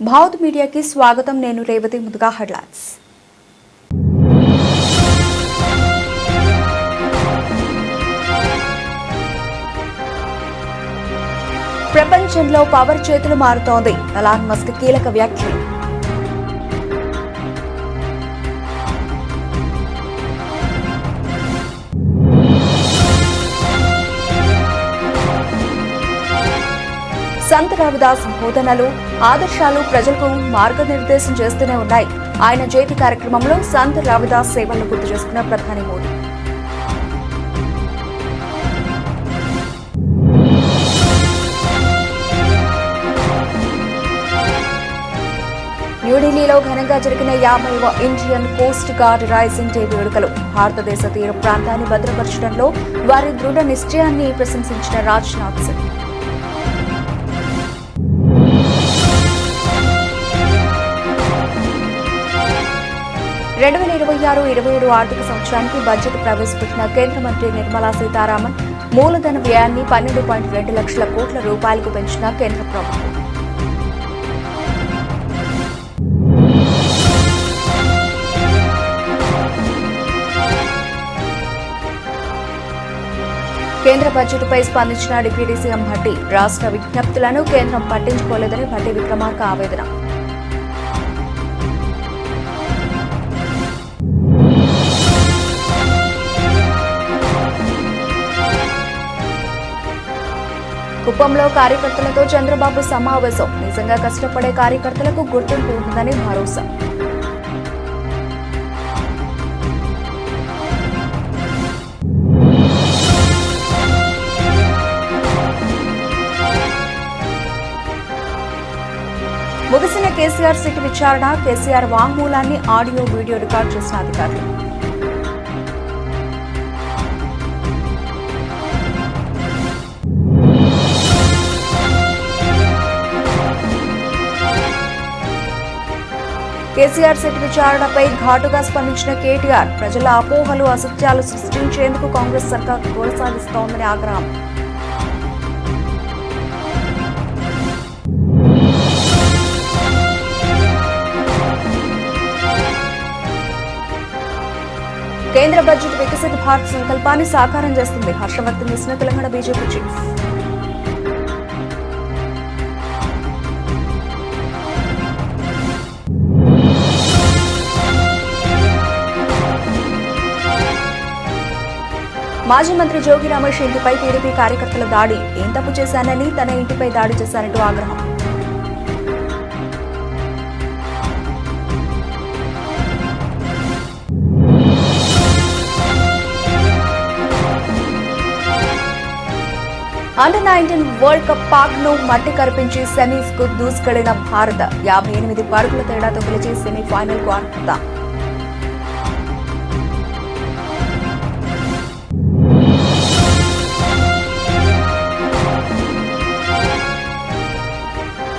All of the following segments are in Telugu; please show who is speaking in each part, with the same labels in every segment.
Speaker 1: భారత్ మీడియాకి స్వాగతం. నేను రేవతి. ముందుగా హెడ్లైన్స్. ప్రపంచంలో పవర్ చేతులు మారుతోంది. ఎలాన్ మస్క్ కీలక వ్యాఖ్యలు. సంత్ రవిదాస్ బోధనలు, ఆదర్శాలు ప్రజలకు మార్గనిర్దేశం చేస్తూనే ఉన్నాయి. ఆయన జయంతి కార్యక్రమంలో సంత్ రవిదాస్ సేవలను గుర్తు చేసుకున్న ప్రధాని మోదీ. న్యూఢిల్లీలో ఘనంగా జరిగిన 50వ Indian Coast Guard raising day వేడుకలు. భారతదేశ తీర ప్రాంతాన్ని భద్రపరచడంలో వారి దృఢ నిశ్చయాన్ని ప్రశంసించిన రాజ్నాథ్ సింగ్. రెండు 2026-27 ఆర్థిక సంవత్సరానికి బడ్జెట్ ప్రవేశపెట్టిన కేంద్ర మంత్రి నిర్మలా సీతారామన్ మూలధన వ్యయాన్ని 12.2 లక్షల కోట్ల రూపాయలకు పెంచిన కేంద్ర ప్రభుత్వం. కేంద్ర బడ్జెట్పై స్పందించిన డిప్యూటీ సీఎం భట్టి, రాష్ట్ర విజ్ఞప్తులను కేంద్రం పట్టించుకోలేదని భట్టి విక్రమార్క ఆవేదన. కుప్పంలో కార్యకర్తలతో చంద్రబాబు సమావేశం. నిజంగా కష్టపడే కార్యకర్తలకు గుర్తింపు ఉంటుందని భరోసా. ముగిసిన కేసీఆర్ సిట్ విచారణ. కేసీఆర్ వాంగ్మూలాన్ని ఆడియో వీడియో రికార్డు చేసిన అధికారులు. కేసీఆర్ సిట్ విచారణపై ఘాటుగా స్పందించిన కేటీఆర్, ప్రజల అపోహలు, అసత్యాలు సృష్టించేందుకు కాంగ్రెస్ సర్కార్ కొనసాగిస్తోందని ఆగ్రహం. కేంద్ర బడ్జెట్ వికసిత భారత్ సంకల్పాన్ని సాకారం చేస్తుంది. హర్షం వ్యక్తం చేసిన తెలంగాణ బీజేపీ చీఫ్. మాజీ మంత్రి జోగి రమేష్ ఇంటిపై టీడీపీ కార్యకర్తల దాడి. ఏం తప్పు చేశానని తన ఇంటిపై దాడి చేశారంటూ ఆగ్రహం. అండర్-19 వరల్డ్ కప్ పాక్ ను మట్టి కరిపించి సెమీస్ కు దూసుకెళ్లిన భారత్ 58 పరుగుల తేడాతో గెలిచి సెమీఫైనల్ కు అర్హత.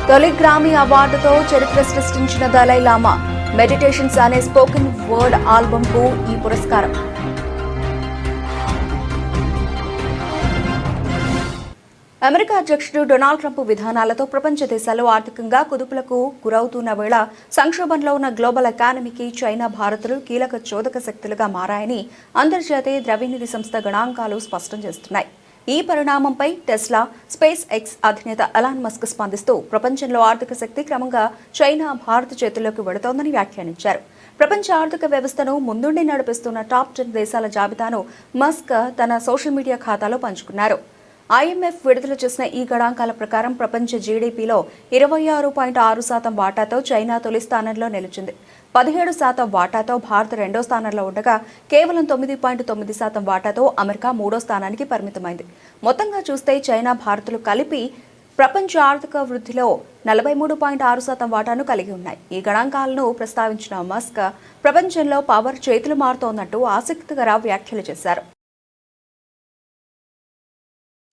Speaker 1: తొలి గ్రామీ అవార్డుతో చరిత్ర సృష్టించిన దలై లామా. మెడిటేషన్స్ అనే స్పోకెన్ వర్డ్ ఆల్బమ్ కు ఈ పురస్కారం. అమెరికా అధ్యక్షుడు డొనాల్డ్ ట్రంప్ విధానాలతో ప్రపంచ దేశాలు ఆర్థికంగా కుదుపులకు గురవుతున్న వేళ సంక్షోభంలో ఉన్న గ్లోబల్ ఎకానమీకి చైనా, భారత్లు కీలక చోదక శక్తులుగా మారాయని అంతర్జాతీయ ద్రవ్యనిధి సంస్థ గణాంకాలు స్పష్టం చేస్తున్నాయి. ఈ పరిణామంపై టెస్లా, స్పేస్ ఎక్స్ అధినేత ఎలాన్ మస్క్ స్పందిస్తూ ప్రపంచంలో ఆర్థిక శక్తి క్రమంగా చైనా, భారత్ చేతుల్లోకి వెడుతోందని వ్యాఖ్యానించారు. ప్రపంచ ఆర్థిక వ్యవస్థను ముందుండి నడిపిస్తున్న టాప్ 10 దేశాల జాబితాను మస్క్ తన సోషల్ మీడియా ఖాతాలో పంచుకున్నారు. IMF విడుదల చేసిన ఈ గణాంకాల ప్రకారం ప్రపంచ జీడీపీలో 26.6% వాటాతో చైనా తొలి స్థానంలో నిలిచింది. 17% వాటాతో భారత్ రెండో స్థానంలో ఉండగా కేవలం 9.9% వాటాతో అమెరికా మూడో స్థానానికి పరిమితమైంది. మొత్తంగా చూస్తే చైనా, భారత్లు కలిపి ప్రపంచ ఆర్థిక వృద్ధిలో 43.6% వాటాను కలిగి ఉన్నాయి. ఈ గణాంకాలను ప్రస్తావించిన మస్క్ ప్రపంచంలో పవర్ చేతులు మారుతోందంటూ ఆసక్తికర వ్యాఖ్యలు చేశారు.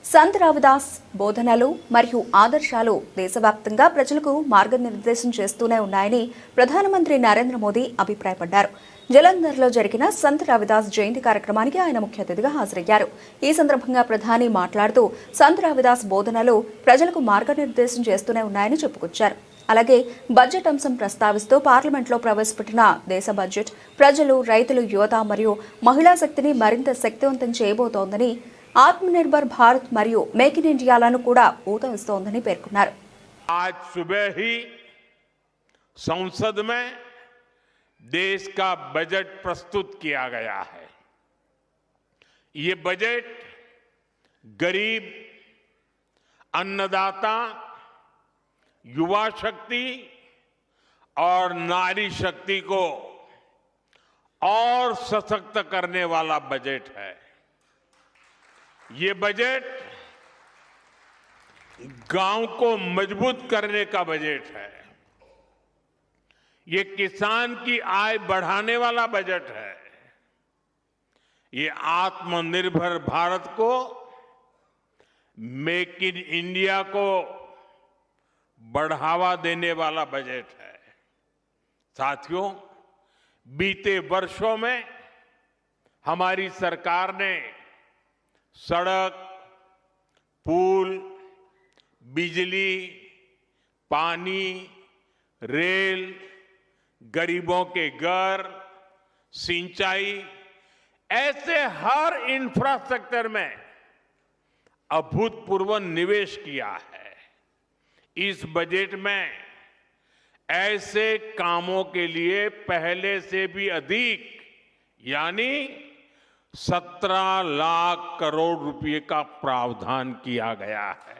Speaker 1: సంత్ రవిదాస్ బోధనలు మరియు ఆదర్శాలు దేశవ్యాప్తంగా ప్రజలకు మార్గనిర్దేశం చేస్తూనే ఉన్నాయని ప్రధానమంత్రి నరేంద్ర మోదీ అభిప్రాయపడ్డారు. జలంధర్లో జరిగిన సంత్ రవిదాస్ జయంతి కార్యక్రమానికి ఆయన ముఖ్య అతిథిగా హాజరయ్యారు. ఈ సందర్భంగా ప్రధాని మాట్లాడుతూ సంత్ రవిదాస్ బోధనలు ప్రజలకు మార్గనిర్దేశం చేస్తూనే ఉన్నాయని చెప్పుకొచ్చారు. అలాగే బడ్జెట్ అంశం ప్రస్తావిస్తూ పార్లమెంట్లో ప్రవేశపెట్టిన దేశ బడ్జెట్ ప్రజలు, రైతులు, యువత మరియు మహిళా శక్తిని మరింత శక్తివంతం చేయబోతోందని, ఆత్మనిర్భర్ భారత్ మరియు మేక్ ఇన్ ఇండియాలను కూడా ఊతమిస్తోందని పేర్కొన్నారు.
Speaker 2: आज सुबह ही संसद में देश का बजट प्रस्तुत किया गया है. ये बजट गरीब, अन्नदाता, युवा शक्ति और नारी शक्ति को और सशक्त करने वाला बजट है. ये बजट गांव को मजबूत करने का बजट है. ये किसान की आय बढ़ाने वाला बजट है. ये आत्मनिर्भर भारत को, मेक इन इंडिया को बढ़ावा देने वाला बजट है. साथियों, बीते वर्षों में हमारी सरकार ने सड़क, पुल, बिजली, पानी, रेल, गरीबों के घर, सिंचाई, ऐसे हर इंफ्रास्ट्रक्चर में अभूतपूर्व निवेश किया है. इस बजट में ऐसे कामों के लिए पहले से भी अधिक यानी 17 लाख करोड़ रुपए का प्रावधान किया गया है.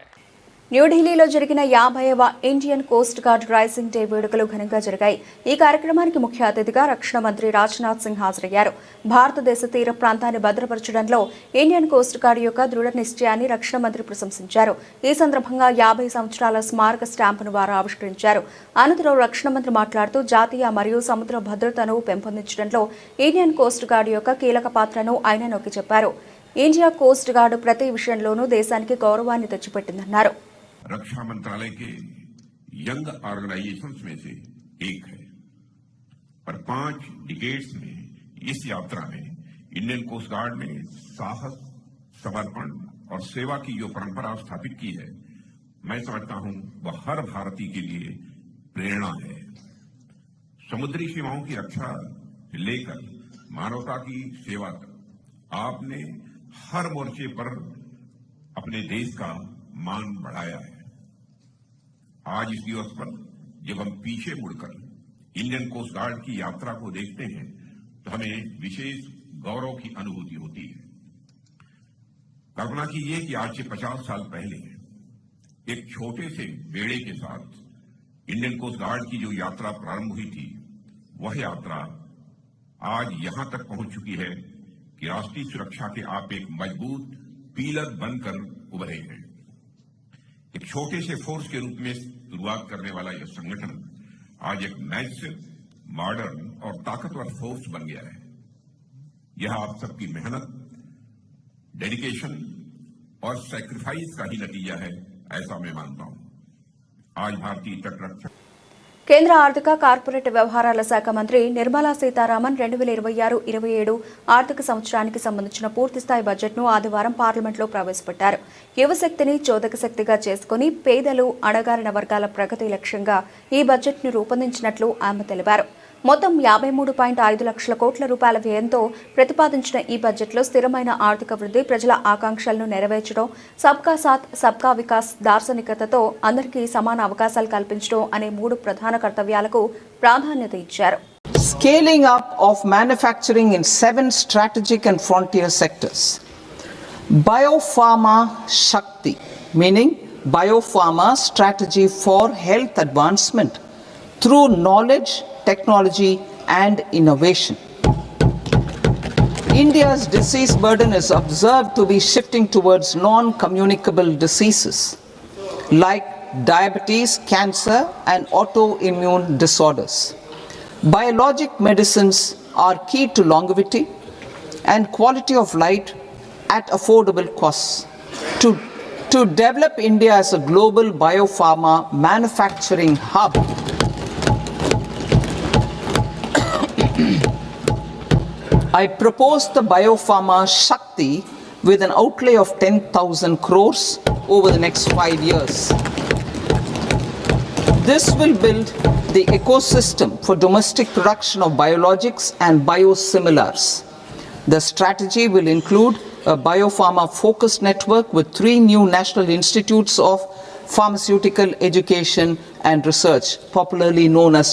Speaker 1: న్యూఢిల్లీలో జరిగిన 50వ Indian Coast Guard raising day వేడుకలు ఘనంగా జరిగాయి. ఈ కార్యక్రమానికి ముఖ్య అతిథిగా రక్షణ మంత్రి రాజ్నాథ్ సింగ్ హాజరయ్యారు. భారతదేశ తీర ప్రాంతాన్ని భద్రపరచడంలో ఇండియన్ కోస్ట్ గార్డ్ యొక్క దృఢ నిశ్చయాన్ని రక్షణ మంత్రి ప్రశంసించారు. ఈ సందర్భంగా 50 సంవత్సరాల స్మారక స్టాంపును వారు ఆవిష్కరించారు. అనంతరం రక్షణ మంత్రి మాట్లాడుతూ జాతీయ మరియు సముద్ర భద్రతను పెంపొందించడంలో ఇండియన్ కోస్ట్ గార్డ్ యొక్క కీలక పాత్రను ఆయన నొక్కి చెప్పారు. ఇండియా కోస్ట్ గార్డ్ ప్రతి విషయంలోనూ దేశానికి గౌరవాన్ని తెచ్చిపెట్టిందన్నారు.
Speaker 3: रक्षा मंत्रालय के यंग ऑर्गेनाइजेशंस में से एक है, पर 5 डिकेड्स में इस यात्रा में इंडियन कोस्ट गार्ड ने साहस, समर्पण और सेवा की जो परंपरा स्थापित की है, मैं समझता हूं वह हर भारतीय के लिए प्रेरणा है. समुद्री सीमाओं की रक्षा लेकर मानवता की सेवा तक आपने हर मोर्चे पर अपने देश का मान बढ़ाया है. आज इस दिवस पर जब हम पीछे मुड़कर इंडियन कोस्ट गार्ड की यात्रा को देखते हैं तो हमें विशेष गौरव की अनुभूति होती है. कल्पना कीजिए कि आज से 50 साल पहले एक छोटे से बेड़े के साथ इंडियन कोस्ट गार्ड की जो यात्रा प्रारंभ हुई थी, वह यात्रा आज यहां तक पहुंच चुकी है कि राष्ट्रीय सुरक्षा के आप एक मजबूत पिलर बनकर उभरे हैं. एक छोटे से फोर्स के रूप में शुरुआत करने वाला यह संगठन आज एक मैसिव, मॉडर्न और ताकतवर फोर्स बन गया है. यह आप सबकी मेहनत, डेडिकेशन और सैक्रिफाइस का ही नतीजा है, ऐसा मैं मानता हूं. आज भारतीय तट रक्षा
Speaker 1: కేంద్ర ఆర్థిక కార్పొరేట్ వ్యవహారాల శాఖ మంత్రి నిర్మలా సీతారామన్ 2026-27 ఆర్థిక సంవత్సరానికి సంబంధించిన పూర్తిస్థాయి బడ్జెట్ను ఆదివారం పార్లమెంట్లో ప్రవేశపెట్టారు. యువశక్తిని చోదక శక్తిగా చేసుకుని పేదలు, అణగారిన వర్గాల ప్రగతి లక్ష్యంగా ఈ బడ్జెట్ను రూపొందించినట్లు ఆమె తెలిపారు. మొత్తం 53.5 లక్షల కోట్ల రూపాయల వ్యయంతో ప్రతిపాదించిన ఈ బడ్జెట్లో స్థిరమైన ఆర్థిక వృద్ధి, ప్రజల ఆకాంక్షలను నెరవేర్చడం, సబ్కా సాత్ సబ్కా వికాస్ దార్శనికతతో అందరికీ సమాన అవకాశాలు కల్పించడం అనే 3 ప్రధాన కర్తవ్యాలకు ప్రాధాన్యత ఇచ్చారు.
Speaker 4: Scaling up of manufacturing in 7 strategic and frontier sectors. Biopharma Shakti, meaning Biopharma strategy for health advancement through knowledge, technology and innovation. India's disease burden is observed to be shifting towards non-communicable diseases like diabetes, cancer and autoimmune disorders. Biologic medicines are key to longevity and quality of life at affordable costs. To develop India as a global biopharma manufacturing hub, I propose the Biopharma Shakti with an outlay of 10,000 crores over the next 5 years. This will build the ecosystem for domestic production of biologics and biosimilars. The strategy will include a biopharma-focused network with 3 new national institutes of pharmaceutical education and research, popularly known as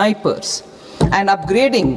Speaker 4: NIPERS, and upgrading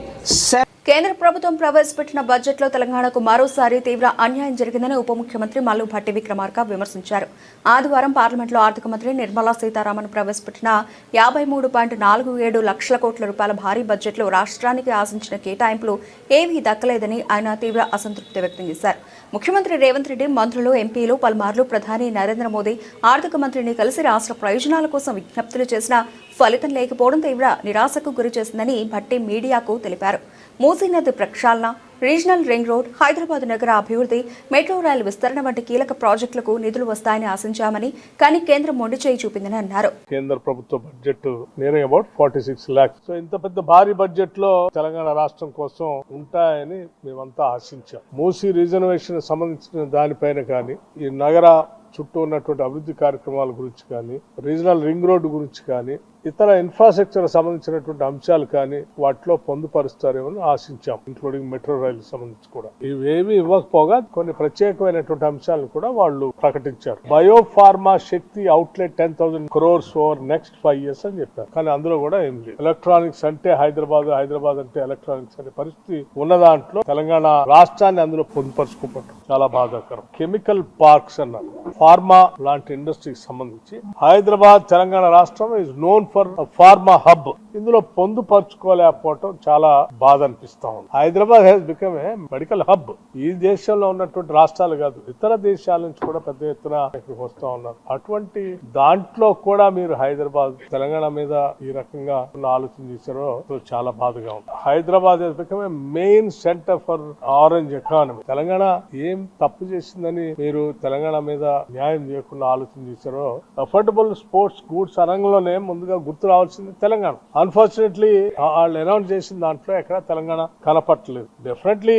Speaker 1: కేంద్ర ప్రభుత్వం ప్రవేశపెట్టిన బడ్జెట్లో తెలంగాణకు మరోసారి తీవ్ర అన్యాయం జరిగిందని ఉప ముఖ్యమంత్రి మల్లు భట్టి విక్రమార్క విమర్శించారు. ఆదివారం పార్లమెంట్లో ఆర్థిక మంత్రి నిర్మలా సీతారామన్ ప్రవేశపెట్టిన 53.47 లక్షల కోట్ల రూపాయల భారీ బడ్జెట్లో రాష్ట్రానికి ఆశించిన కేటాయింపులు ఏవీ దక్కలేదని ఆయన తీవ్ర అసంతృప్తి వ్యక్తం చేశారు. ముఖ్యమంత్రి రేవంత్ రెడ్డి, మంత్రులు, ఎంపీలు పలుమార్లు ప్రధాని నరేంద్ర మోదీ ఆర్థిక మంత్రిని కలిసి రాష్ట్ర ప్రయోజనాల కోసం విజ్ఞప్తులు చేసినా ఫలితం లేకపోవడం తీవ్ర నిరాశకు గురి చేసిందని భట్టి మీడియాకు తెలిపారు. మూసీ నది ప్రక్షాళన, రీజనల్ రింగ్ రోడ్, హైదరాబాద్ నగర అభివృద్ధి, మెట్రో రైలు విస్తరణ వంటి కీలక ప్రాజెక్టులకు నిధులు వస్తాయని ఆశించామని, కానీ కేంద్రం మొండి చేయి చూపిందని అన్నారు.
Speaker 5: కేంద్ర ప్రభుత్వ budget near about 46 lakhs. So ఇంత పెద్ద భారీ బడ్జెట్ లో తెలంగాణ రాష్ట్రం కోసం ఉంటాయని మేమంతా ఆశించాం. మూసీ రిజర్వేషన్ సంబంధించిన దానిపైన కానీ, ఈ నగర చుట్టూ ఉన్నటువంటి అభివృద్ధి కార్యక్రమాల గురించి కానీ, రీజనల్ రింగ్ రోడ్డు గురించి కానీ, ఇతర ఇన్ఫ్రాస్ట్రక్చర్ సంబంధించినటువంటి అంశాలు కానీ వాటిలో పొందుపరుస్తారేమో ఆశించాం, ఇంక్లూడింగ్ మెట్రో రైలు సంబంధించి కూడా. ఇవేమి ఇవ్వకపోగా కొన్ని ప్రత్యేకమైనటువంటి అంశాలను కూడా వాళ్ళు ప్రకటించారు. Biopharma Shakti outlet 10,000 crores over next 5 years అని చెప్పారు. కానీ అందులో కూడా ఏం లేదు. ఎలక్ట్రానిక్స్ అంటే హైదరాబాద్ అంటే ఎలక్ట్రానిక్స్ అనే పరిస్థితి ఉన్న దాంట్లో తెలంగాణ రాష్ట్రాన్ని అందులో పొందుపరుచుకోవడం చాలా బాధాకరం. కెమికల్ పార్క్స్ అన్నారు, ఫార్మా లాంటి ఇండస్ట్రీకి సంబంధించి హైదరాబాద్ తెలంగాణ రాష్ట్రం is known for pharma hub. ఇందులో పొందుపరచుకోలేకపోవటం చాలా బాధ అనిపిస్తా ఉంది. Hyderabad has become a medical hub. ఈ దేశంలో ఉన్నటువంటి రాష్ట్రాలు కాదు, ఇతర దేశాల నుంచి కూడా పెద్ద ఎత్తున ఇక్కడికి వస్తూ ఉన్నారు. అటువంటి దాంట్లో కూడా మీరు హైదరాబాద్ తెలంగాణ మీద ఈ రకంగా ఆలోచన చేశారో చాలా బాధగా ఉంది. Hyderabad has become a main centre for orange economy. Telangana ఏం తప్పు చేసిందని మీరు తెలంగాణ మీద న్యాయం చేయకుండా ఆలోచన చేశారో, అఫోర్డబుల్ స్పోర్ట్స్ గూడ్స్ రంగంలోనే ముందుగా గుర్తు రావాల్సింది తెలంగాణ. అన్ఫార్చునేట్లీ వాళ్ళు అనౌన్స్ చేసిన దాంట్లో ఎక్కడ తెలంగాణ కనపట్టలేదు. డెఫినెట్లీ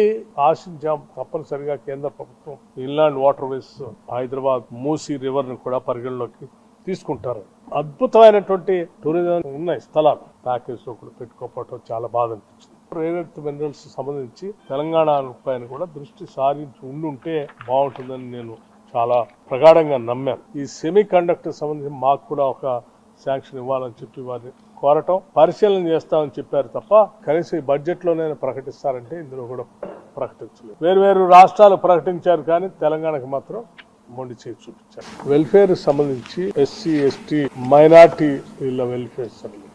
Speaker 5: ఆశించాం తప్పనిసరిగా కేంద్ర ప్రభుత్వం inland water ways Hyderabad Musi river ను కూడా పరిగణలోకి తీసుకుంటారు. అద్భుతమైనటువంటి టూరిజం ఉన్నాయి స్థలాలు, ప్యాకేజ్ లో కూడా పెట్టుకోకపోవడం చాలా బాధ అనిపించింది. రేర్ ఎర్త్ మినరల్స్ సంబంధించి తెలంగాణ పైన కూడా దృష్టి సారించి ఉండుంటే బాగుంటుందని నేను చాలా ప్రగాఢంగా నమ్మాను. ఈ సెమీ కండక్టర్ సంబంధించి మాకు కూడా ఒక శాంక్షన్ ఇవ్వాలని చెప్పి వారిని కోరటం, పరిశీలన చేస్తామని చెప్పారు తప్ప కనీసం ఈ బడ్జెట్ లోనైనా ప్రకటిస్తారంటే ఇందులో కూడా ప్రకటించలేదు. వేరు రాష్ట్రాలు ప్రకటించారు కానీ తెలంగాణకు మాత్రం మొండి చేసి చూపించారు. వెల్ఫేర్ సంబంధించి ఎస్సీ, ఎస్టీ, మైనార్టీ వీళ్ళ వెల్ఫేర్ సంబంధించి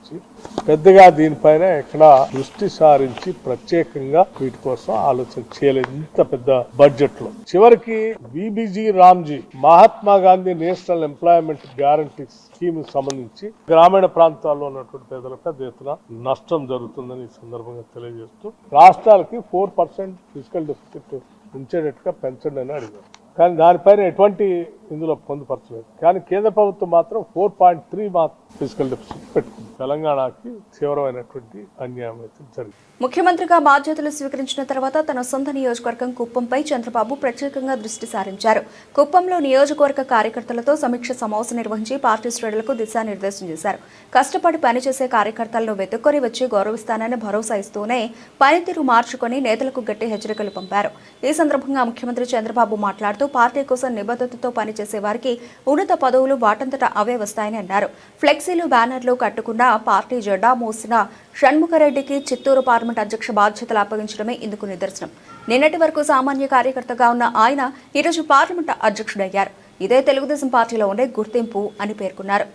Speaker 5: పెద్దగా దీనిపైన ఎక్కడ దృష్టి సారించి ప్రత్యేకంగా వీటి కోసం ఆలోచన చేయలేదు ఇంత పెద్ద బడ్జెట్ లో. చివరికి BBG Ramji Mahatma Gandhi national employment guarantee scheme సంబంధించి గ్రామీణ ప్రాంతాల్లో ఉన్నటువంటి పేదలకు పెద్ద ఎత్తున నష్టం జరుగుతుందని ఈ సందర్భంగా తెలియజేస్తూ రాష్ట్రాలకి 4% ఫిజికల్ డెఫిసిట్ ఉంచేటట్టుగా పెంచండి అని అడిగారు. కానీ దానిపైన ఎటువంటి ఇందులో పొందుపరచలేదు. కానీ కేంద్ర ప్రభుత్వం మాత్రం 4.3 ఫిజికల్ డెఫిసిట్ పెట్టుకుంది. తెలంగాణకి తీవ్రమైనటువంటి అన్యాయం అయితే జరిగింది.
Speaker 1: ముఖ్యమంత్రిగా బాధ్యతలు స్వీకరించిన తర్వాత తన సొంత నియోజకవర్గం కుప్పంపై చంద్రబాబు ప్రత్యేకంగా దృష్టి సారించారు. కుప్పంలో నియోజకవర్గ కార్యకర్తలతో సమీక్ష సమావేశం నిర్వహించి పార్టీ శ్రేణులకు దిశానిర్దేశం చేశారు. కష్టపడి పనిచేసే కార్యకర్తలను వెతుక్కొని వచ్చి గౌరవిస్తానని భరోసా ఇస్తూనే పనితీరు మార్చుకొని నేతలకు గట్టి హెచ్చరికలు పంపారు. ఈ సందర్భంగా ముఖ్యమంత్రి చంద్రబాబు మాట్లాడుతూ పార్టీ కోసం నిబద్ధతతో పనిచేసే వారికి ఉన్నత పదవులు వాటంతటా అవే వస్తాయని అన్నారు. ఫ్లెక్సీలు, బ్యానర్లు కట్టుకున్న పార్టీ జెండా మోసిన షణ్ముఖరెడ్డికి చిత్తూరు పార్లమెంట్ అధ్యక్ష బాధ్యతలు అప్పగించడమే ఇందుకు నిదర్శనం. నిన్నటి వరకు సామాన్య కార్యకర్తగా ఉన్న ఆయన ఈరోజు పార్లమెంట్ అధ్యక్షుడయ్యారు. ఇదే తెలుగుదేశం పార్టీలో ఉండే గుర్తింపు అని పేర్కొన్నారు.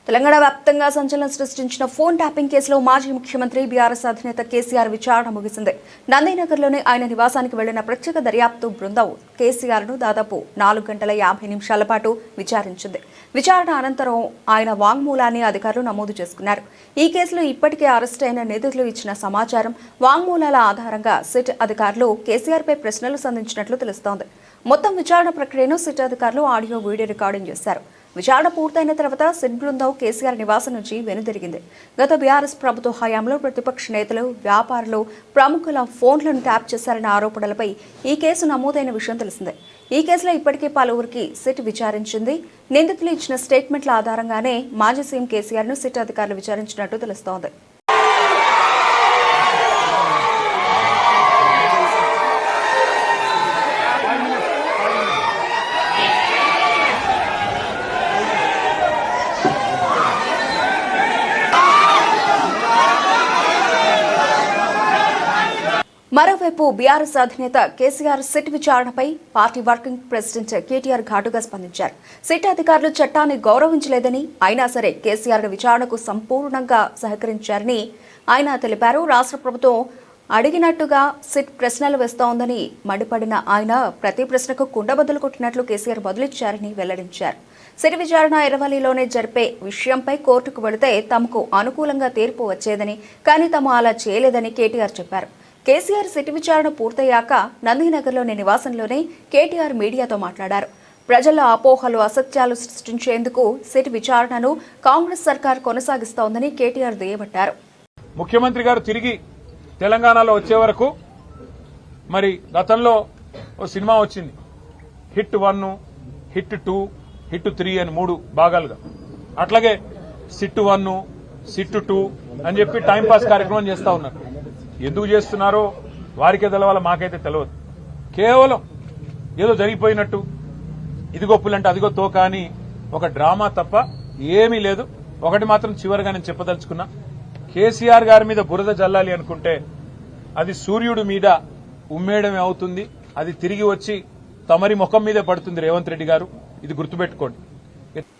Speaker 1: తెలంగాణ వ్యాప్తంగా సంచలనం సృష్టించిన ఫోన్ ట్యాపింగ్ కేసులో మాజీ ముఖ్యమంత్రి బీఆర్ఎస్ అధినేత కేసీఆర్ విచారణ ముగిసింది. నందినగర్లోని ఆయన నివాసానికి వెళ్లిన ప్రత్యేక దర్యాప్తు బృందం కేసీఆర్ను దాదాపు 4 గంటల 50 నిమిషాల పాటు విచారించింది. విచారణ అనంతరం ఆయన వాంగ్మూలాన్ని అధికారులు నమోదు చేసుకున్నారు. ఈ కేసులో ఇప్పటికే అరెస్ట్ అయిన నిందితులు ఇచ్చిన సమాచారం, వాంగ్మూలాల ఆధారంగా సిట్ అధికారులు కేసీఆర్పై ప్రశ్నలు సంధించినట్లు తెలుస్తోంది. మొత్తం విచారణ ప్రక్రియను సిట్ అధికారులు ఆడియో, వీడియో రికార్డింగ్ చేశారు. విచారణ పూర్తయిన తర్వాత సిట్ బృందం కేసీఆర్ నివాసం నుంచి వెనుదిరిగింది. గత బీఆర్ఎస్ ప్రభుత్వ హయాంలో ప్రతిపక్ష నేతలు, వ్యాపారులు, ప్రముఖుల ఫోన్లను ట్యాప్ చేశారన్న ఆరోపణలపై ఈ కేసు నమోదైన విషయం తెలిసిందే. ఈ కేసులో ఇప్పటికే పలువురికి సిట్ విచారించింది. నిందితులు ఇచ్చిన స్టేట్మెంట్ల ఆధారంగానే మాజీ సీఎం కేసీఆర్ను సిట్ అధికారులు విచారించినట్టు తెలుస్తోంది. మరోవైపు బీఆర్ఎస్ అధినేత కేసీఆర్ సిట్ విచారణపై పార్టీ వర్కింగ్ ప్రెసిడెంట్ కేటీఆర్ ఘాటుగా స్పందించారు. సిట్ అధికారులు చట్టాన్ని గౌరవించలేదని, అయినా సరే కేసీఆర్ విచారణకు సంపూర్ణంగా సహకరించారని ఆయన తెలిపారు. రాష్ట్ర ప్రభుత్వం అడిగినట్టుగా సిట్ ప్రశ్నలు వేస్తోందని మండిపడిన ఆయన ప్రతి ప్రశ్నకు కుండబద్దలు కొట్టినట్లు కేసీఆర్ బదులిచ్చారని వెల్లడించారు. సిట్ విచారణ ఎర్రవల్లిలోనే జరిపే విషయంపై కోర్టుకు వెళితే తమకు అనుకూలంగా తీర్పు వచ్చేదని, కానీ తాము అలా చేయలేదని కేటీఆర్ చెప్పారు. కేసీఆర్ సిట్ విచారణ పూర్తయ్యాక నందినగర్లోని నివాసంలోనే కేటీఆర్ మీడియాతో మాట్లాడారు. ప్రజల అపోహలు, అసత్యాలు సృష్టించేందుకు సిట్ విచారణను కాంగ్రెస్ సర్కార్ కొనసాగిస్తోందని కేటీఆర్ దుయ్యబట్టారు.
Speaker 6: ముఖ్యమంత్రి గారు తిరిగి తెలంగాణలో వచ్చే వరకు మరి గతంలో ఓ సినిమా వచ్చింది, హిట్ 1, హిట్ 2, హిట్ 3 అని 3 భాగాలుగా. అట్లాగే సిట్ 1, సిట్ 2 అని చెప్పి టైంపాస్ కార్యక్రమం చేస్తా ఉన్నారు. ఎందుకు చేస్తున్నారో వారికే తెలవాల, మాకైతే తెలియదు. కేవలం ఏదో జరిగిపోయినట్టు, ఇదిగో పులంటే అదిగో తోక అని ఒక డ్రామా తప్ప ఏమీ లేదు. ఒకటి మాత్రం చివరిగా నేను చెప్పదలుచుకున్నా, కేసీఆర్ గారి మీద బురద జల్లాలి అనుకుంటే అది సూర్యుడి మీద ఉమ్మేయడమే అవుతుంది. అది తిరిగి వచ్చి తమరి ముఖం మీదే పడుతుంది రేవంత్ రెడ్డి గారు, ఇది గుర్తుపెట్టుకోండి.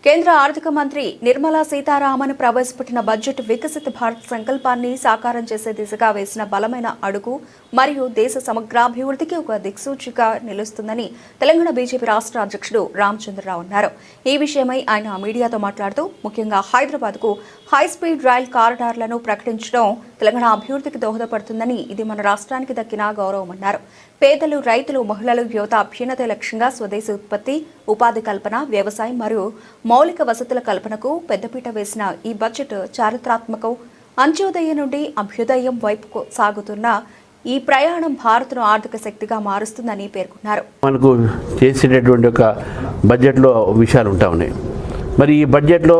Speaker 1: కేంద్ర ఆర్థిక మంత్రి నిర్మలా సీతారామన్ ప్రవేశపెట్టిన బడ్జెట్ వికసిత భారత్ సంకల్పాన్ని సాకారం చేసే దిశగా వేసిన బలమైన అడుగు మరియు దేశ సమగ్రాభివృద్ధికి ఒక దిక్సూచిగా నిలుస్తుందని తెలంగాణ బీజేపీ రాష్ట్ర అధ్యక్షుడు రామచంద్రరావు అన్నారు. ఈ విషయమై ఆయన మీడియాతో మాట్లాడుతూ, ముఖ్యంగా హైదరాబాద్కు హైస్పీడ్ రైల్ కారిడార్లను ప్రకటించడం తెలంగాణ అభివృద్ధికి దోహదపడుతుందని, ఇది మన రాష్ట్రానికి దక్కిన గౌరవమన్నారు. పేదలు, రైతులు, మహిళలు, యువత అభ్యున్నత లక్ష్యంగా స్వదేశీ ఉత్పత్తి, ఉపాధి కల్పన, వ్యవసాయం మరియు మౌలిక వసతుల కల్పనకు పెద్దపీట వేసిన ఈ బడ్జెట్ చారిత్రాత్మకం. అంత్యోదయం నుండి అభ్యుదయం వైపు సాగుతున్న ఈ ప్రయాణం భారత్ను ఆర్థిక శక్తిగా మారుస్తుందని పేర్కొన్నారు.
Speaker 7: మనకు చేసేటటువంటి ఒక బడ్జెట్లో విషయాలు ఉంటా ఉన్నాయి. మరి ఈ బడ్జెట్లో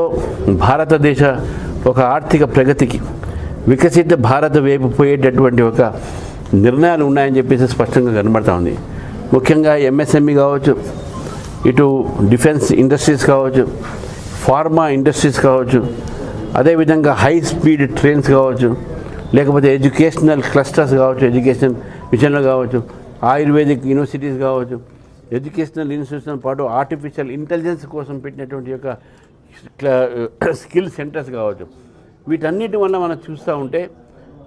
Speaker 7: భారతదేశ ఒక ఆర్థిక ప్రగతికి, వికసిత భారత్ వైపు పోయేటటువంటి ఒక నిర్ణయాలు ఉన్నాయని చెప్పేసి స్పష్టంగా కనబడతా ఉంది. ముఖ్యంగా ఎంఎస్ఎంఈ కావచ్చు, ఇటు డిఫెన్స్ ఇండస్ట్రీస్ కావచ్చు, ఫార్మా ఇండస్ట్రీస్ కావచ్చు, అదేవిధంగా హై స్పీడ్ ట్రైన్స్ కావచ్చు, లేకపోతే ఎడ్యుకేషనల్ క్లస్టర్స్ కావచ్చు, ఎడ్యుకేషన్ విషయంలో కావచ్చు, ఆయుర్వేదిక్ యూనివర్సిటీస్ కావచ్చు, ఎడ్యుకేషనల్ ఇన్స్టిట్యూషన్ పాటు ఆర్టిఫిషియల్ ఇంటెలిజెన్స్ కోసం పెట్టినటువంటి యొక్క స్కిల్ సెంటర్స్ కావచ్చు. వీటన్నిటి వల్ల మనం చూస్తూ ఉంటే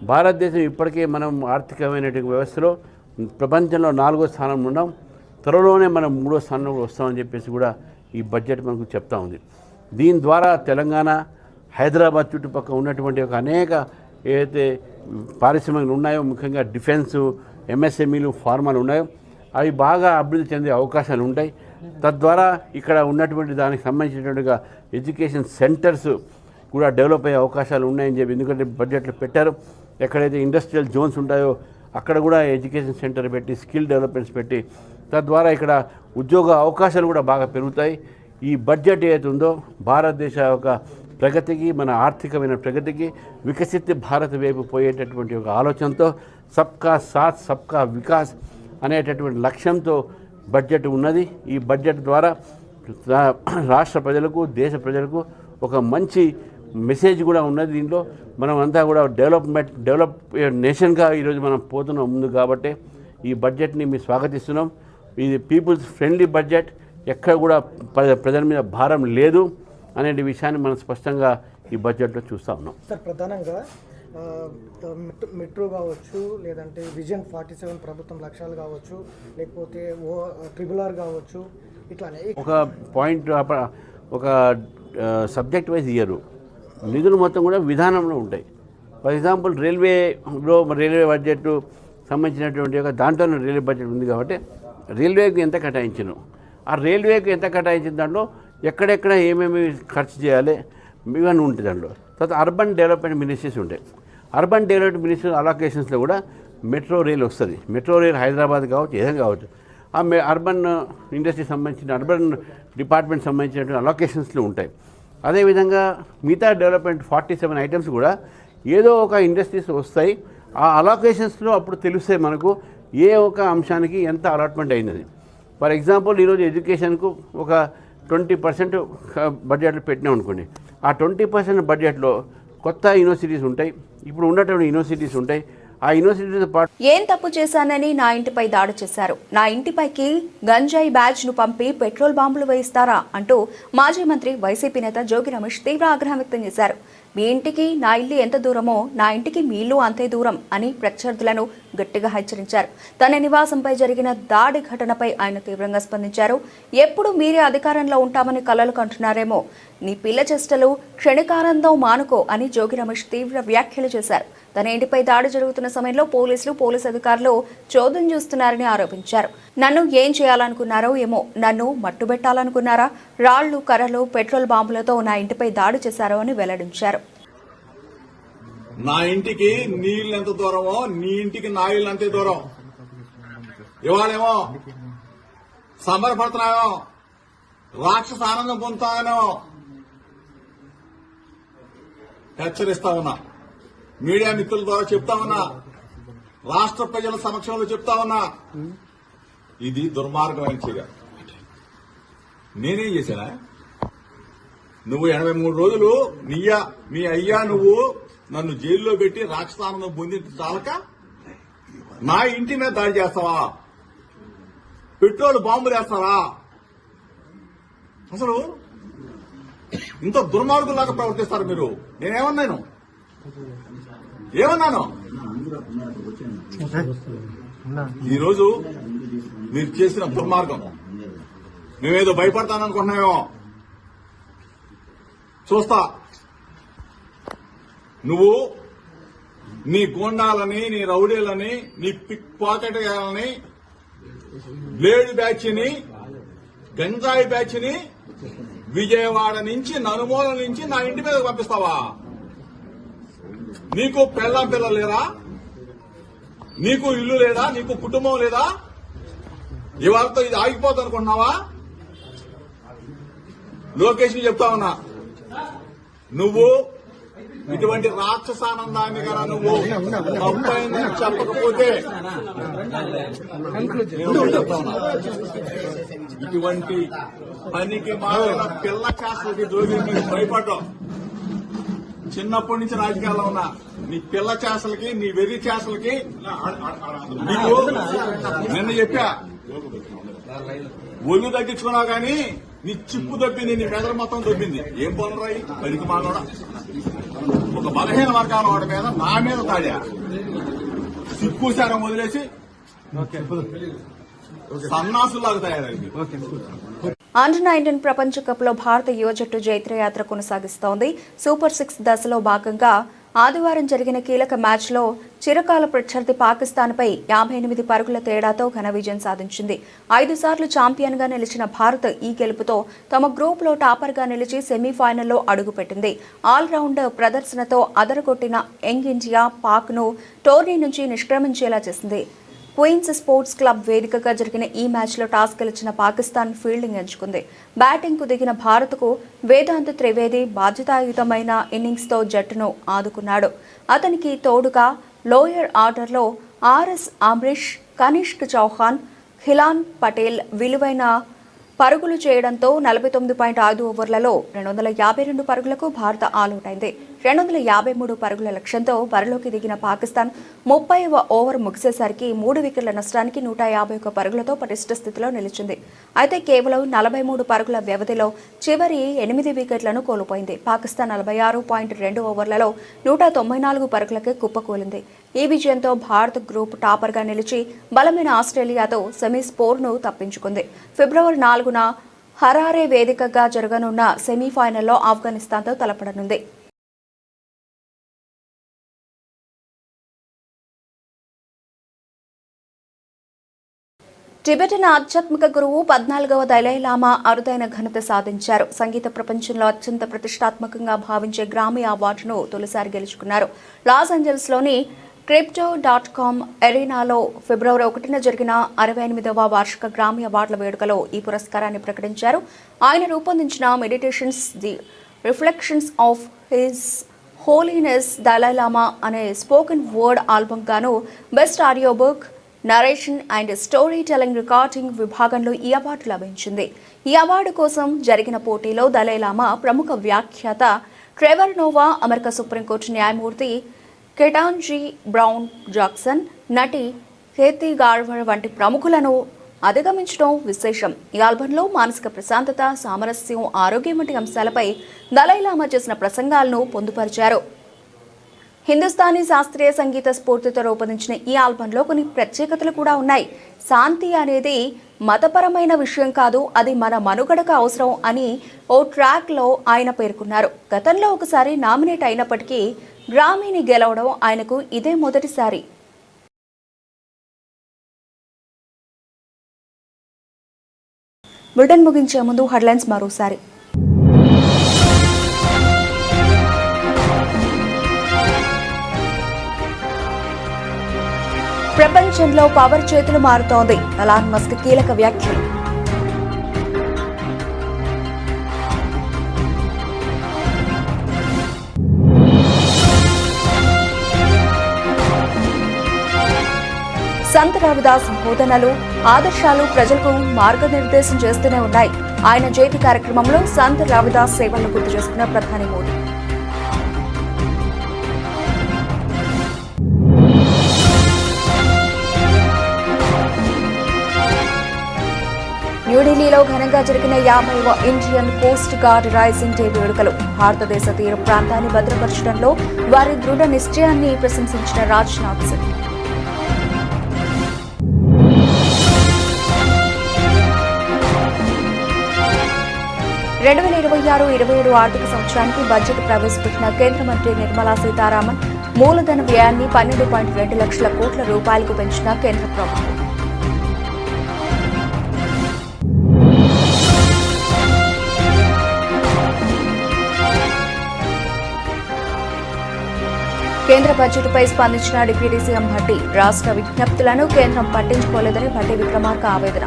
Speaker 7: భారతదేశం ఇప్పటికే మనం ఆర్థికమైనటువంటి వ్యవస్థలో ప్రపంచంలో 4వ స్థానంలో ఉన్నాం. త్వరలోనే మనం 3వ స్థానంలో వస్తామని చెప్పేసి కూడా ఈ బడ్జెట్ మనకు చెప్తా ఉంది. దీని ద్వారా తెలంగాణ, హైదరాబాద్ చుట్టుపక్కల ఉన్నటువంటి ఒక అనేక ఏదైతే పారిశ్రామికలు ఉన్నాయో, ముఖ్యంగా డిఫెన్సు, ఎంఎస్ఎంఈలు, ఫార్మాలు ఉన్నాయో, అవి బాగా అభివృద్ధి చెందే అవకాశాలు ఉంటాయి. తద్వారా ఇక్కడ ఉన్నటువంటి దానికి సంబంధించినటువంటి ఎడ్యుకేషన్ సెంటర్స్ కూడా డెవలప్ అయ్యే అవకాశాలు ఉన్నాయని చెప్పి, ఎందుకంటే బడ్జెట్లో పెట్టారు. ఎక్కడైతే ఇండస్ట్రియల్ జోన్స్ ఉంటాయో అక్కడ కూడా ఎడ్యుకేషన్ సెంటర్ పెట్టి, స్కిల్ డెవలప్మెంట్స్ పెట్టి, తద్వారా ఇక్కడ ఉద్యోగ అవకాశాలు కూడా బాగా పెరుగుతాయి. ఈ బడ్జెట్ ఏదైతే ఉందో భారతదేశ ఒక ప్రగతికి, మన ఆర్థికమైన ప్రగతికి, వికసిత భారత్ వైపు పోయేటటువంటి ఒక ఆలోచనతో సబ్కా సాత్ సబ్కా వికాస్ అనేటటువంటి లక్ష్యంతో బడ్జెట్ ఉన్నది. ఈ బడ్జెట్ ద్వారా రాష్ట్ర ప్రజలకు, దేశ ప్రజలకు ఒక మంచి మెసేజ్ కూడా ఉన్నది. దీంట్లో మనం అంతా కూడా డెవలప్ నేషన్గా ఈరోజు మనం పోతున్నాం ముందు. కాబట్టి ఈ బడ్జెట్ని మేము స్వాగతిస్తున్నాం. ఇది పీపుల్స్ ఫ్రెండ్లీ బడ్జెట్, ఎక్కడ కూడా ప్రజల మీద భారం లేదు అనే విషయాన్ని మనం స్పష్టంగా ఈ బడ్జెట్లో చూస్తూ ఉన్నాం.
Speaker 8: సార్, ప్రధానంగా మెట్రో కావచ్చు, లేదంటే విజన్ 47 ప్రభుత్వం లక్ష్యాలు కావచ్చు, లేకపోతే ట్రిబుల్ కావచ్చు, ఇట్లానే
Speaker 7: ఒక పాయింట్ ఒక సబ్జెక్ట్ వైజ్ ఇయ్యరు. నిధులు మొత్తం కూడా విధానంలో ఉంటాయి. ఫర్ ఎగ్జాంపుల్ రైల్వే బడ్జెట్ సంబంధించినటువంటి ఒక దాంట్లోనే రైల్వే బడ్జెట్ ఉంది కాబట్టి రైల్వేకి ఎంత కేటాయించను, ఆ రైల్వేకి ఎంత కేటాయించిన దాంట్లో ఎక్కడెక్కడ ఏమేమి ఖర్చు చేయాలి ఇవన్నీ ఉంటుంది దాంట్లో. తర్వాత అర్బన్ డెవలప్మెంట్ మినిస్ట్రీస్ ఉంటాయి. అర్బన్ డెవలప్మెంట్ మినిస్ట్రీ అలొకేషన్స్లో కూడా మెట్రో రైల్ వస్తుంది. మెట్రో రైల్ హైదరాబాద్ కావచ్చు, ఏదైనా కావచ్చు. ఆ అర్బన్ ఇండస్ట్రీకి సంబంధించిన అర్బన్ డిపార్ట్మెంట్ సంబంధించినటువంటి అలొకేషన్స్లో ఉంటాయి. అదేవిధంగా మిగతా డెవలప్మెంట్ 47 ఐటమ్స్ కూడా ఏదో ఒక ఇండస్ట్రీస్ వస్తాయి. ఆ అలొకేషన్స్లో అప్పుడు తెలుస్తాయి మనకు ఏ ఒక అంశానికి ఎంత అలాట్మెంట్ అయినది. ఫర్ ఎగ్జాంపుల్ ఈరోజు ఎడ్యుకేషన్కు ఒక 20% బడ్జెట్లు పెట్టినాం అనుకోండి. ఆ 20% బడ్జెట్లో కొత్త యూనివర్సిటీస్ ఉంటాయి, ఇప్పుడు ఉన్నటువంటి యూనివర్సిటీస్ ఉంటాయి. ఆ యూనివర్సిటీతో పాటు
Speaker 1: ఏం తప్పు చేశానని నా ఇంటిపై దాడి చేశారు, నా ఇంటిపైకి గంజాయి బ్యాచ్ను పంపి పెట్రోల్ బాంబులు వేయిస్తారా అంటూ మాజీ మంత్రి వైసీపీ నేత జోగి రమేష్ తీవ్ర ఆగ్రహం వ్యక్తం చేశారు. మీ ఇంటికి నా ఇల్లు ఎంత దూరమో నా ఇంటికి మీ ఇల్లు అంతే దూరం అని ప్రత్యర్థులను గట్టిగా హెచ్చరించారు. తన నివాసంపై జరిగిన దాడి ఘటనపై ఆయన తీవ్రంగా స్పందించారు. ఎప్పుడు మీరే అధికారంలో ఉంటామని కలలు కంటున్నారేమో, నీ పిల్ల చేష్టలు క్షణికానందం మానుకో అని జోగి రమేష్ తీవ్ర వ్యాఖ్యలు చేశారు. తన ఇంటిపై దాడి జరుగుతున్న సమయంలో పోలీసు అధికారులు చోద్యం చూస్తున్నారని ఆరోపించారు. నన్ను ఏం చేయాలనుకున్నారో ఏమో, నన్ను మట్టుబెట్టాలనుకున్నారా, రాళ్లు కర్రలు పెట్రోల్ బాంబులతో నా ఇంటిపై దాడి చేశారో అని వెల్లడించారు.
Speaker 9: నా ఇంటికి నీ ఇల్లు ఎంత దూరమో నీ ఇంటికి నా ఇల్లు అంతే దూరం. ఇవాళేమో సంబరపడుతున్నామో, రాక్షస ఆనందం పొందుతామేమో హెచ్చరిస్తా ఉన్నా. మీడియా మిత్రుల ద్వారా చెప్తా ఉన్నా, రాష్ట్ర ప్రజల సమక్షంలో చెప్తా ఉన్నా, ఇది దుర్మార్గమైన చర్య. నేనేం చేశానా? నువ్వు 83 రోజులు మీ అయ్యా నువ్వు నన్ను జైల్లో పెట్టి రాక్షసానందం పొంది చాలక నా ఇంటి మీద దాడి చేస్తావా? పెట్రోల్ బాంబులు వేస్తారా? అసలు ఇంత దుర్మార్గులాగా ప్రవర్తిస్తారు మీరు. నేనేమన్నాను? ఈరోజు మీరు చేసిన దుర్మార్గం మేమేదో భయపడతాననుకుంటున్నామేమో. చూస్తా, నువ్వు నీ గోండాలని, నీ రౌడీలని, నీ పిక్ పాకెట్ గాలని, బ్లేడ్ బ్యాచ్ ని, గంజాయి బ్యాచ్ ని విజయవాడ నుంచి నలుమూల నుంచి నా ఇంటి మీద పంపిస్తావా? నీకు పెళ్ళాం పిల్లలు లేరా? నీకు ఇల్లు లేదా? నీకు కుటుంబం లేదా? ఇవాళతో ఇది ఆగిపోతుంది అనుకుంటున్నావా? లోకేష్ చెప్తా ఉన్నా, నువ్వు ఇటువంటి రాక్షసానందాన్ని కన్నా నువ్వు తప్పైందని చెప్పకపోతే చెప్తా ఉన్నా, ఇటువంటి పనికి మారిన పిల్ల చేస్తలకి జోగి మీరు భయపడ్డావు. చిన్నప్పటి నుంచి రాజకీయాల్లో ఉన్నా, నీ పిల్ల చేసలకి, నీ వెర్రి చేసలకి నీకు నిన్న చెప్పా, ఒళ్ళు తగ్గించుకున్నావు కానీ నీ చిప్పు దొబ్బింది, నీ మెదడు మొత్తం దొబ్బింది. ఏం పనురాయి పనికి మానోడా? ఒక బలహీన వర్గాల వాడి మీద నా మీద తాడా, సిక్కుసారం వదిలేసి సన్నాసులాగా తయారైంది.
Speaker 1: అండర్-19 ప్రపంచ కప్ లో భారత యువ జట్టు జైత్రయాత్ర కొనసాగిస్తోంది. సూపర్ 6 దశలో భాగంగా ఆదివారం జరిగిన కీలక మ్యాచ్లో చిరకాల ప్రత్యర్థి పాకిస్తాన్పై 58 పరుగుల తేడాతో ఘన విజయం సాధించింది. 5 సార్లు ఛాంపియన్గా నిలిచిన భారత్ ఈ గెలుపుతో తమ గ్రూప్లో టాపర్గా నిలిచి సెమీఫైనల్లో అడుగుపెట్టింది. ఆల్రౌండ్ ప్రదర్శనతో అదరగొట్టిన యంగ్ ఇండియా పాక్ను టోర్నీ నుంచి నిష్క్రమించేలా చేసింది. క్వీన్స్ స్పోర్ట్స్ క్లబ్ వేదికగా జరిగిన ఈ మ్యాచ్లో టాస్ గెలిచిన పాకిస్తాన్ ఫీల్డింగ్ ఎంచుకుంది. బ్యాటింగ్కు దిగిన భారత్కు వేదాంత్ త్రివేది బాధ్యతాయుతమైన ఇన్నింగ్స్తో జట్టును ఆదుకున్నాడు. అతనికి తోడుగా లోయర్ ఆర్డర్లో ఆర్ఎస్ అమ్రీష్, కనిష్క్ చౌహాన్, హిలాన్ పటేల్ విలువైన పరుగులు చేయడంతో 49.5 ఓవర్లలో 252 పరుగులకు భారత ఆలౌట్ అయింది. 253 పరుగుల లక్ష్యంతో బరిలోకి దిగిన పాకిస్తాన్ 30వ ఓవర్ ముగిసేసరికి 3 వికెట్ల నష్టానికి 151 పరుగులతో పటిష్ట స్థితిలో నిలిచింది. అయితే కేవలం 43 పరుగుల వ్యవధిలో చివరి 8 వికెట్లను కోల్పోయింది. పాకిస్తాన్ 46.2 ఓవర్లలో 194 పరుగులకే కుప్పకూలింది. ఈ విజయంతో భారత్ గ్రూప్ టాపర్గా నిలిచి బలమైన ఆస్ట్రేలియాతో సెమీస్ పోర్ను తప్పించుకుంది. ఫిబ్రవరి 4న హరారే వేదికగా జరగనున్న సెమీఫైనల్లో ఆఫ్ఘనిస్తాన్తో తలపడనుంది. టిబెటన్ ఆధ్యాత్మిక గురువు 14వ దలైలామా అరుదైన ఘనత సాధించారు. సంగీత ప్రపంచంలో అత్యంత ప్రతిష్టాత్మకంగా భావించే గ్రామీ అవార్డును తొలిసారి గెలుచుకున్నారు. లాస్ ఏంజల్స్లోని crypto.com ఎరీనాలో ఫిబ్రవరి 1న జరిగిన 68వ వార్షిక గ్రామీ అవార్డుల వేడుకలో ఈ పురస్కారాన్ని ప్రకటించారు. ఆయన రూపొందించిన meditations the reflections of his holiness Dalai Lama అనే స్పోకెన్ వర్డ్ ఆల్బమ్ గాను best audio book, narration and story telling recording విభాగంలో ఈ అవార్డు లభించింది. ఈ అవార్డు కోసం జరిగిన పోటీలో దలైలామా ప్రముఖ వ్యాఖ్యాత ట్రెవర్ నోవా, అమెరికా సుప్రీంకోర్టు న్యాయమూర్తి కెటాంజీ బ్రౌన్ జాక్సన్, నటి కేతీ గార్వర్ వంటి ప్రముఖులను అధిగమించడం విశేషం. ఈ ఆల్బంలో మానసిక ప్రశాంతత, సామరస్యం, ఆరోగ్యం వంటి అంశాలపై దలైలామా చేసిన ప్రసంగాలను పొందుపరిచారు. హిందుస్థానీ శాస్త్రీయ సంగీత స్ఫూర్తితో రూపొందించిన ఈ ఆల్బంలో కొన్ని ప్రత్యేకతలు కూడా ఉన్నాయి. శాంతి అనేది మతపరమైన విషయం కాదు, అది మన మనుగడకు అవసరం అని ఓ ట్రాక్లో ఆయన పేర్కొన్నారు. గతంలో ఒకసారి నామినేట్ అయినప్పటికీ గ్రామీని గెలవడం ఆయనకు ఇదే మొదటిసారి. బులెటిన్ ముగించే ముందు హెడ్లైన్స్ మరోసారి. ప్రపంచంలో పవర్ చేతులు మారుతోంది. ఎలాన్ మస్క్ కీలక వ్యాఖ్యలు. సంత్ రవిదాస్ బోధనలు, ఆదర్శాలు ప్రజలకు మార్గనిర్దేశం చేస్తూనే ఉన్నాయి. ఆయన జయంతి కార్యక్రమంలో సంత్ రవిదాస్ సేవలను గుర్తు చేసుకున్న ప్రధాని మోదీ. న్యూఢిల్లీలో ఘనంగా జరిగిన 50వ Indian Coast Guard raising day వేడుకలు. భారతదేశ తీర ప్రాంతాన్ని భద్రపరచడంలో వారి దృఢ నిశ్చయాన్ని ప్రశంసించిన రాజ్నాథ్ సింగ్. (2026-27) ఆర్థిక సంవత్సరానికి బడ్జెట్ ప్రవేశపెట్టిన కేంద్ర మంత్రి నిర్మలా సీతారామన్. మూలధన వ్యయాన్ని 12.2 లక్షల కోట్ల రూపాయలకు పెంచిన కేంద్ర ప్రభుత్వం. కేంద్ర బడ్జెట్పై స్పందించిన డిప్యూటీ సీఎం భట్టి. రాష్ట్ర విజ్ఞప్తులను కేంద్రం పట్టించుకోలేదని భట్టి విక్రమార్క ఆవేదన.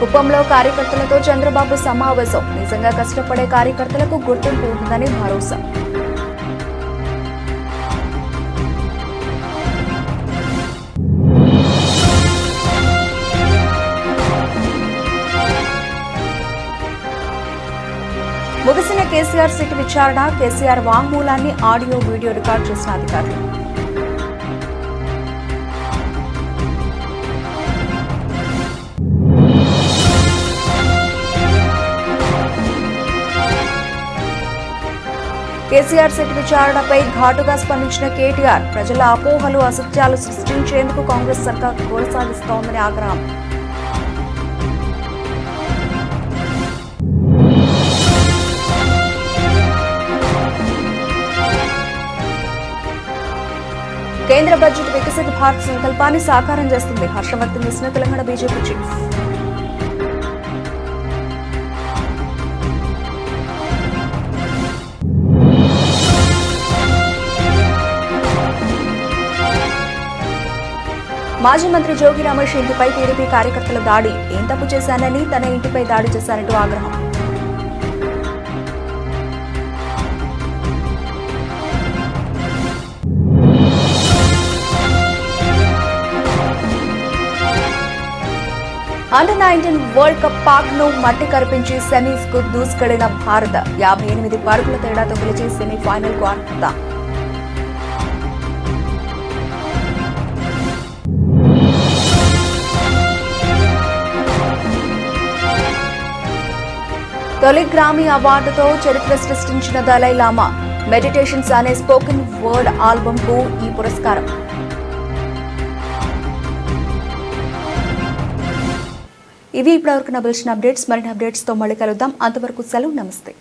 Speaker 1: కుప్పంలో కార్యకర్తలతో చంద్రబాబు సమావేశం. నిజంగా కష్టపడే కార్యకర్తలకు గుర్తింపు ఉంటుందని భరోసా. ముగిసిన కేసీఆర్ సిట్ విచారణ. కేసీఆర్ వాంగ్మూలాన్ని ఆడియో, వీడియో రికార్డు చేసిన అధికారులు. కేసీఆర్ సిట్ విచారణపై ఘాటుగా స్పందించిన కేటీఆర్. ప్రజల అపోహలు, అసత్యాలు సృష్టించేందుకు కాంగ్రెస్ సర్కార్ కొనసాగిస్తోందని ఆగ్రహం. కేంద్ర బడ్జెట్ వికసిత్ భారత్ సంకల్పాన్ని సాకారం చేస్తుంది. హర్షం వ్యక్తం చేసిన తెలంగాణ బీజేపీ చీఫ్. మాజీ మంత్రి జోగి రమేష్ ఇంటిపై టీడీపీ కార్యకర్తల దాడి. ఏం తప్పు చేశానని తన ఇంటిపై దాడి చేశారంటూ ఆగ్రహం. అండర్-19 వరల్డ్ కప్ పాక్ను మట్టి కరిపించి సెమీస్ కు దూసుకెళ్లిన భారత్. 58 పరుగుల తేడాతో గెలిచి సెమీఫైనల్ కు అర్హత. తొలి గ్రామీ అవార్డుతో చరిత్ర సృష్టించిన దలైలామా. మెడిటేషన్స్ అనే స్పోకెన్ వర్డ్ ఆల్బమ్ కు ఈ పురస్కారం. ఇవి ఇప్పటివరకు నా బులెటిన్ అప్డేట్స్. మరిన్ని అప్డేట్స్తో మళ్ళీ కలుద్దాం. అంతవరకు సెలవు. నమస్తే.